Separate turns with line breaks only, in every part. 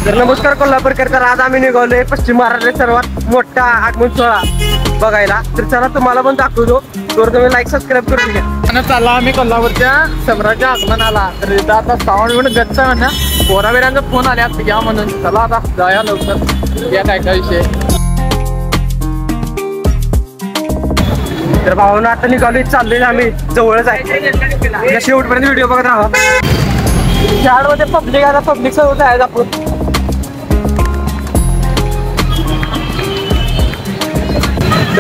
तर नमस्कार कोल्हापूरकर, तर आज आम्ही निघालोय पश्चिम महाराष्ट्रात सर्वात मोठा आगमन सोहळा बघायला. तर चला तुम्हाला पण दाखवतो, तर तुम्ही लाईक सबस्क्राईब करून घ्या.
आणि चालला आम्ही कोल्हापूरच्या सम्राटच्या आगमनाला. तर इथं आता सावंड म्हणून गच्च म्हणा पोराबिरांचा फोन आल्या या म्हणून. चला आता जाऊया लवकर, या काय काय विषय.
तर भावानं आता निघालोय, चाललोय आम्ही, जवळच आहे. शेवटपर्यंत व्हिडिओ बघत राहा. शाळेमध्ये पब्लिक आता पब्लिक सोबत आहे आपण.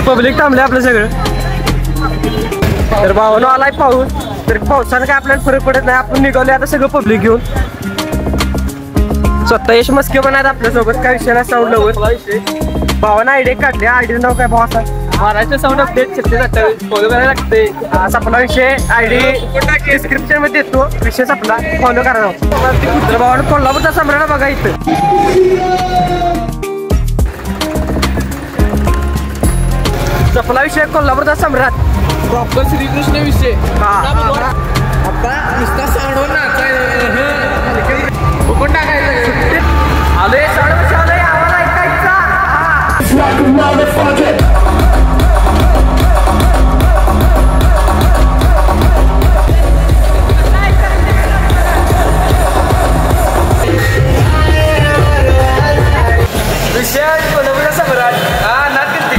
पब्लिक थांबले आपलं सगळं. तर भावानं आलाय पाऊस. तर पावसानं काय आपल्याला फरक पडत नाही, आपण निघालोय आता सगळं पब्लिक घेऊन. स्वतः यश मस्के पण आहेत आपल्यासोबत, काय विषय नाही. साऊंड लवर भावानं आयडी काढली. आयडी नाव काय भावाचा?
महाराष्ट्र साऊंड अपडेट 3628 फॉलो करायला लागते.
आज आपला विषय आयडी डिस्क्रिप्शन मध्ये देतो, विषय आपला फॉलो करा. तर भावानं कोल्हापूरचा सम्राट बघा इथं. आपला विषय कोल्हापूरचा सम्राट
प्रॉपर श्रीकृष्ण विषय. आता नुसता साऊंडवर नाचायला टाकायचं.
आले साडे आले, आवाज ऐकायचा. विषय कोल्हापूरचा सम्राट. हा नाच करते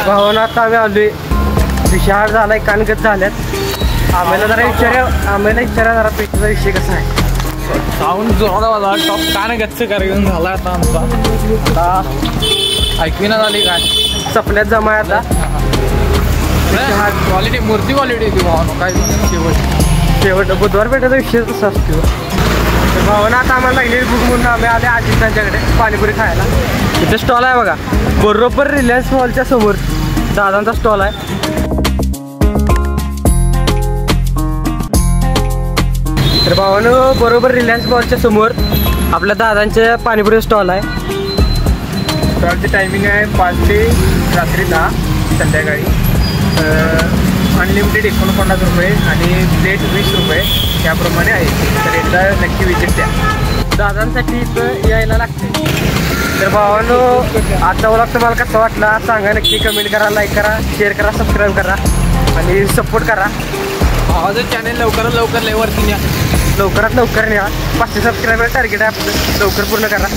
भावना. आता आम्ही आलोय, विषार झालाय, कानगत झाल्यात. आम्हाला विचारा जरा पेटचा विषय कसा आहे.
साऊंड जोरात वाजला, टॉप कान गच्च कार्यक्रम झाला आता आमचा. आता ऐकविना झाली काय
सपन्यात जमा आहे आता.
क्वालिटी मूर्ती क्वालिटी ती भावना काय
शेवट बुधवार पेठाचा विषय तसा असतो. भावना आता आम्हाला लागली बुक म्हणून आम्ही आले आजी त्यांच्याकडे पाणीपुरी खायला. इथे स्टॉल आहे बघा, बरोबर रिलायन्स मॉलच्या समोर दादांचा स्टॉल आहे. तर भावानं बरोबर रिलायन्स मॉलच्या समोर आपल्या दादांच्या पाणीपुरी स्टॉल आहे.
स्टॉलची टायमिंग आहे 5 ते रात्री 10 संध्याकाळी. अनलिमिटेड 49 रुपये आणि प्लेट 20 रुपये त्याप्रमाणे आहे. तर एकदा नक्की विजिट द्या.
दादांसाठी इथं यायला लागते. तर भावानं आजचा व्लॉग तुम्हाला कसा वाटला सांगा, नक्की कमेंट करा, लाईक करा, शेअर करा, सबस्क्राईब करा आणि सपोर्ट करा.
भावाचं चॅनल लवकरात लवकर वरती न्या.
लवकरात लवकर न्या. 500 सबस्क्रायबर टार्गेट आहे आपलं, लवकर पूर्ण करा.